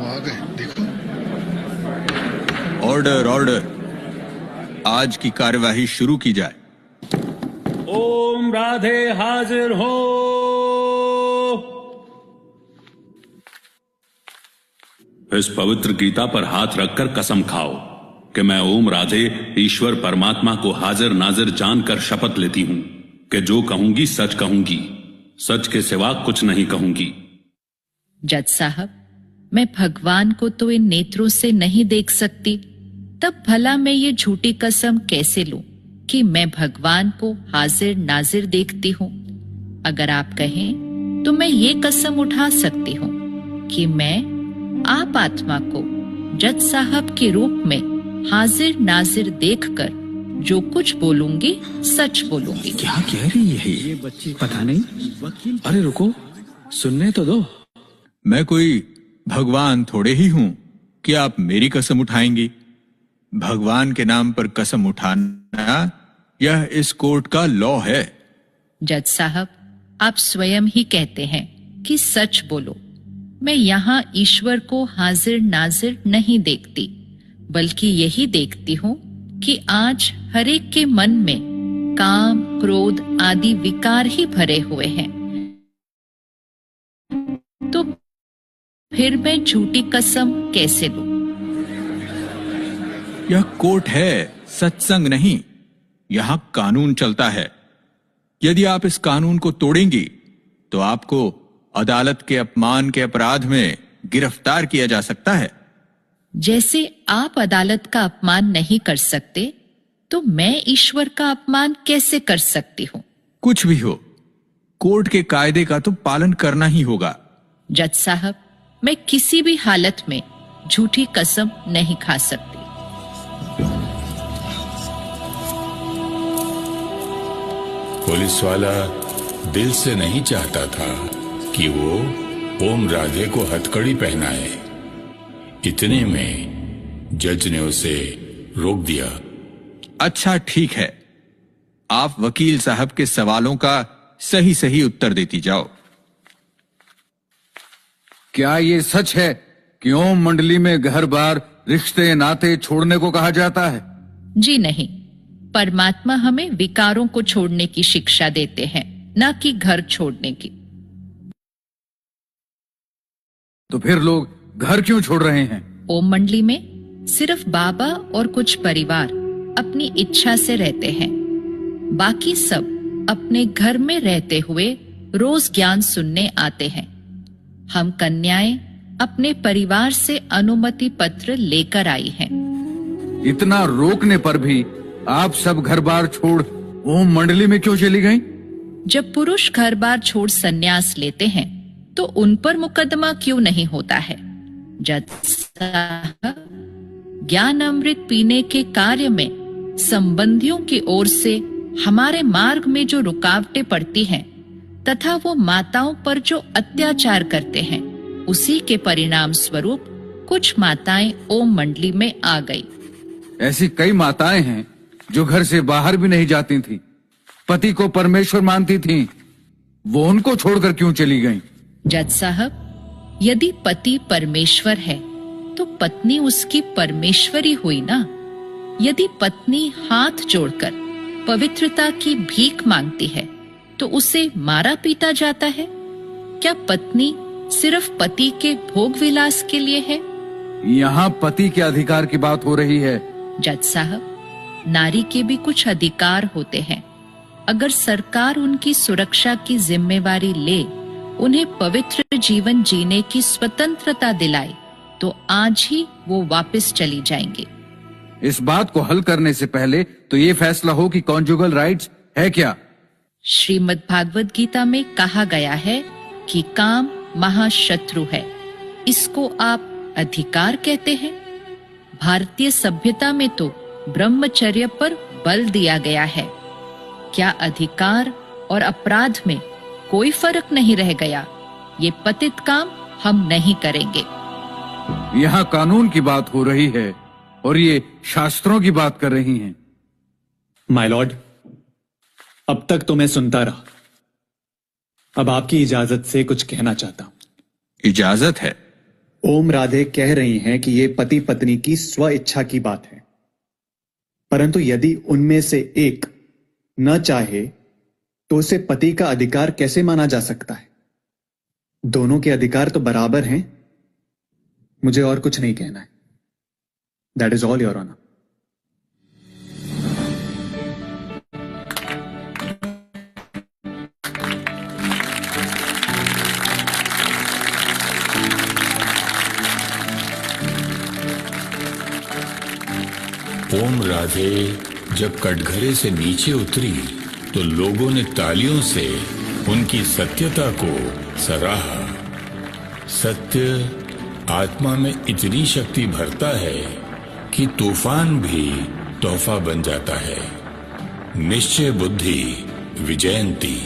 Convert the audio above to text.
आ गए देखो। Order order, आज की कार्यवाही शुरू की जाए। ओम राधे हाजिर हो। इस पवित्र गीता पर हाथ रखकर कसम खाओ कि मैं ओम राधे ईश्वर परमात्मा को हाजिर नाजिर जानकर शपथ लेती हूं कि जो कहूंगी सच कहूंगी, सच के सिवा कुछ नहीं कहूंगी। जज साहब, मैं भगवान को तो इन नेत्रों से नहीं देख सकती, तब भला मैं ये झूठी कसम कैसे लूं कि मैं भगवान को हाजिर नाजिर देखती हूँ। अगर आप कहें तो मैं ये कसम उठा सकती हूँ कि मैं आप आत्मा को जज साहब के रूप में हाजिर नाजिर देखकर जो कुछ बोलूंगी सच बोलूंगी। क्या कह रही है ये बच्ची? पता नहीं। अरे रुको, सुनने तो दो। मैं कोई भगवान थोड़े ही हूं कि आप मेरी कसम उठाएंगी। भगवान के नाम पर कसम उठाना यह इस कोर्ट का लॉ है। जज साहब, आप स्वयं ही कहते हैं कि सच बोलो। मैं यहाँ ईश्वर को हाजिर नाजिर नहीं देखती, बल्कि यही देखती हूँ कि आज हरेक के मन में काम, क्रोध आदि विकार ही भरे हुए हैं। तो फिर मैं झूठी कसम कैसे लूं? यह कोर्ट है, सत्संग नहीं। यहां कानून चलता है। यदि आप इस कानून को तोड़ेंगी तो आपको अदालत के अपमान के अपराध में गिरफ्तार किया जा सकता है। जैसे आप अदालत का अपमान नहीं कर सकते, तो मैं ईश्वर का अपमान कैसे कर सकती हूँ? कुछ भी हो, कोर्ट के कायदे का तो पालन करना ही होगा। जज साहब, मैं किसी भी हालत में झूठी कसम नहीं खा सकती। पुलिस वाला दिल से नहीं चाहता था कि वो ओम राधे को हथकड़ी पहनाए। इतने में जज ने उसे रोक दिया। अच्छा ठीक है, आप वकील साहब के सवालों का सही सही उत्तर देती जाओ। क्या ये सच है कि ओम मंडली में घर बार रिश्ते नाते छोड़ने को कहा जाता है? जी नहीं, परमात्मा हमें विकारों को छोड़ने की शिक्षा देते हैं, न कि घर छोड़ने की। तो फिर लोग घर क्यों छोड़ रहे हैं? ओम मंडली में सिर्फ बाबा और कुछ परिवार अपनी इच्छा से रहते हैं। बाकी सब अपने घर में रहते हुए रोज ज्ञान सुनने आते हैं। हम कन्याएं अपने परिवार से अनुमति पत्र लेकर आई हैं। इतना रोकने पर भी आप सब घर बार छोड़ ओम मंडली में क्यों चली गईं? जब पुरुष घर बार छोड़ संन्यास लेते हैं तो उन पर मुकदमा क्यों नहीं होता है? जज साहब, ज्ञान अमृत पीने के कार्य में संबंधियों की ओर से हमारे मार्ग में जो रुकावटें पड़ती हैं तथा वो माताओं पर जो अत्याचार करते हैं, उसी के परिणाम स्वरूप कुछ माताएं ओम मंडली में आ गई। ऐसी कई माताएं हैं जो घर से बाहर भी नहीं जाती थीं, पति को परमेश्वर मानती थीं। वो उनको छोड़कर क्यों चली गईं? जज साहब, यदि पति परमेश्वर है तो पत्नी उसकी परमेश्वरी हुई ना। यदि पत्नी हाथ जोड़कर पवित्रता की भीख मांगती है तो उसे मारा पीटा जाता है। क्या पत्नी सिर्फ पति के भोग विलास के लिए है? यहाँ पति के अधिकार की बात हो रही है। जज साहब, नारी के भी कुछ अधिकार होते हैं। अगर सरकार उनकी सुरक्षा की जिम्मेवारी ले, उन्हें पवित्र जीवन जीने की स्वतंत्रता दिलाए, तो आज ही वो वापस चली जाएंगी। इस बात को हल करने से पहले तो ये फैसला हो कि कॉन्जुगल राइट्स है क्या? श्रीमद् भागवत गीता में कहा गया है कि काम महाशत्रु है। इसको आप अधिकार कहते हैं? भारतीय सभ्यता में तो ब्रह्मचर्य पर बल दिया गया है। क्या अधिकार और अपराध में कोई फर्क नहीं रह गया? ये पतित काम हम नहीं करेंगे। यहाँ कानून की बात हो रही है और ये शास्त्रों की बात कर रही हैं। माय लॉर्ड, अब तक तो मैं सुनता रहा। अब आपकी इजाजत से कुछ कहना चाहता हूं। इजाजत है? ओम राधे कह रही हैं कि ये पति पत्नी की स्व इच्छा की बात है, परंतु यदि उनमें से एक न चाहे तो उसे पति का अधिकार कैसे माना जा सकता है? दोनों के अधिकार तो बराबर हैं। मुझे और कुछ नहीं कहना है। That is all, your honour. Om Radhe जब कटघरे से नीचे उतरी तो लोगों ने तालियों से उनकी सत्यता को सराहा। सत्य आत्मा में इतनी शक्ति भरता है कि तूफान भी तोहफा बन जाता है। निश्चय बुद्धि विजयंती।